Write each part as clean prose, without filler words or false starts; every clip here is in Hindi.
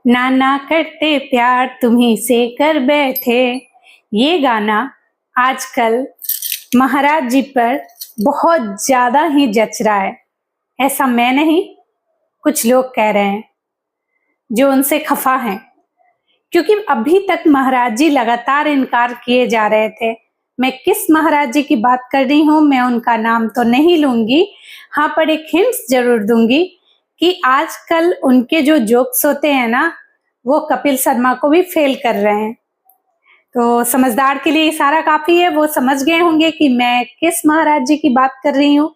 नाना करते प्यार तुम्ही से कर बैठे। ये गाना आजकल महाराज जी पर बहुत ज्यादा ही जच रहा है। ऐसा मैं नहीं, कुछ लोग कह रहे हैं जो उनसे खफा हैं, क्योंकि अभी तक महाराज जी लगातार इनकार किए जा रहे थे। मैं किस महाराज जी की बात कर रही हूँ, मैं उनका नाम तो नहीं लूंगी, हाँ पर एक हिंट्स जरूर दूंगी कि आजकल उनके जो जोक्स होते हैं ना, वो कपिल शर्मा को भी फेल कर रहे हैं। तो समझदार के लिए इशारा काफी है, वो समझ गए होंगे कि मैं किस महाराज जी की बात कर रही हूँ,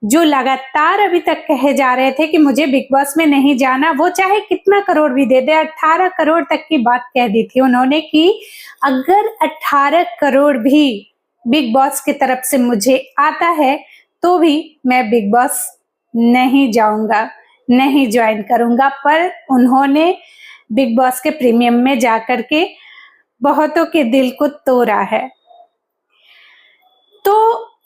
जो लगातार अभी तक कहे जा रहे थे कि मुझे बिग बॉस में नहीं जाना। वो चाहे कितना करोड़ भी दे दे, 18 करोड़ तक की बात कह दी थी उन्होंने कि अगर 18 करोड़ भी बिग बॉस की तरफ से मुझे आता है तो भी मैं बिग बॉस नहीं जाऊंगा, नहीं ज्वाइन करूंगा। पर उन्होंने बिग बॉस के प्रीमियम में जाकर के बहुतों के दिल को तोड़ा है। तो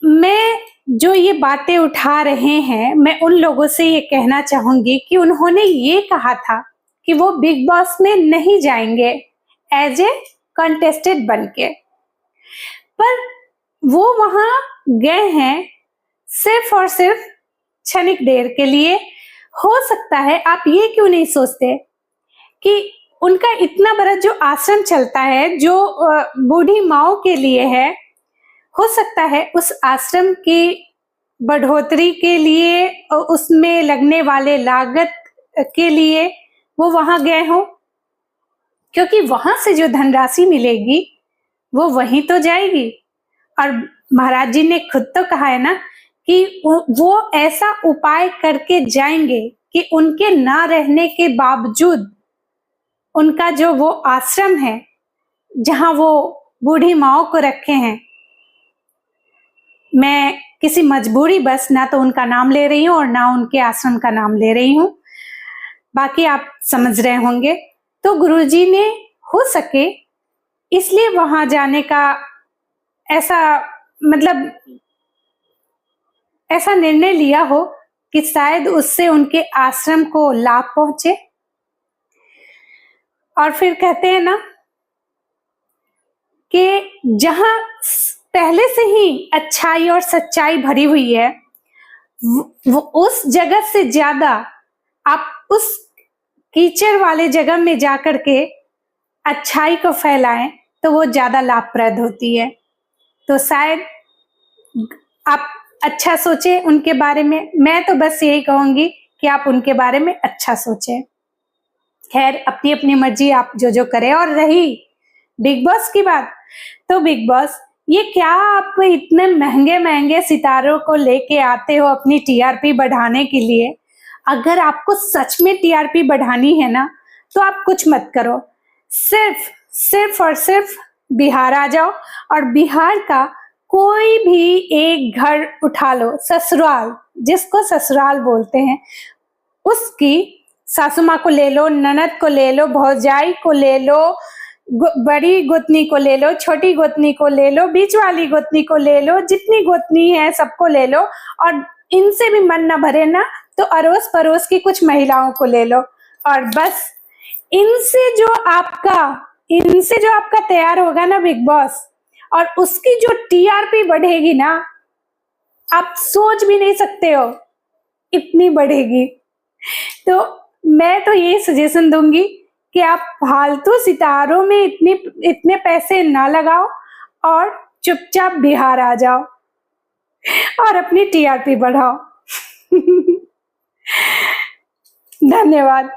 मैं जो ये बातें उठा रहे हैं, मैं उन लोगों से ये कहना चाहूंगी कि उन्होंने ये कहा था कि वो बिग बॉस में नहीं जाएंगे एज ए कंटेस्टेंट बनके, पर वो वहां गए हैं सिर्फ और सिर्फ क्षणिक देर के लिए। हो सकता है आप ये क्यों नहीं सोचते कि उनका इतना बड़ा जो आश्रम चलता है, जो बूढ़ी माओ के लिए है, हो सकता है उस आश्रम की बढ़ोतरी के लिए, उसमें लगने वाले लागत के लिए वो वहां गए हों, क्योंकि वहां से जो धनराशि मिलेगी वो वहीं तो जाएगी। और महाराज जी ने खुद तो कहा है ना कि वो ऐसा उपाय करके जाएंगे कि उनके ना रहने के बावजूद उनका जो वो आश्रम है जहां वो बूढ़ी माओ को रखे हैं, मैं किसी मजबूरी बस ना तो उनका नाम ले रही हूँ और ना उनके आश्रम का नाम ले रही हूँ, बाकी आप समझ रहे होंगे। तो गुरुजी ने हो सके इसलिए वहां जाने का ऐसा ऐसा निर्णय लिया हो कि शायद उससे उनके आश्रम को लाभ पहुंचे। और फिर कहते हैं ना कि जहां पहले से ही अच्छाई और सच्चाई भरी हुई है, वो उस जगह से ज्यादा आप उस कीचड़ वाले जगह में जाकर के अच्छाई को फैलाएं तो वो ज्यादा लाभप्रद होती है। तो शायद आप अच्छा सोचें उनके बारे में। मैं तो बस यही कहूंगी कि आप उनके बारे में अच्छा सोचें। खैर, अपनी अपनी मर्जी, आप जो जो करें। और रही बिग बॉस की बात, तो बिग बॉस ये क्या आप इतने महंगे महंगे सितारों को लेके आते हो अपनी टीआरपी बढ़ाने के लिए? अगर आपको सच में टीआरपी बढ़ानी है ना, तो आप कुछ मत करो, सिर्फ और सिर्फ बिहार आ जाओ और बिहार का कोई भी एक घर उठा लो, ससुराल जिसको ससुराल बोलते हैं, उसकी सासू माँ को ले लो, ननद को ले लो, भौजाई को ले लो, बड़ी गोतनी को ले लो, छोटी गोतनी को ले लो, बीच वाली गोतनी को ले लो, जितनी गोतनी है सबको ले लो। और इनसे भी मन न भरे ना तो अड़ोस पड़ोस की कुछ महिलाओं को ले लो, और बस इनसे जो आपका तैयार होगा ना बिग बॉस, और उसकी जो टीआरपी बढ़ेगी ना, आप सोच भी नहीं सकते हो इतनी बढ़ेगी। तो मैं तो ये सजेशन दूंगी कि आप फालतू सितारों में इतने पैसे ना लगाओ और चुपचाप बिहार आ जाओ और अपनी टीआरपी बढ़ाओ। धन्यवाद।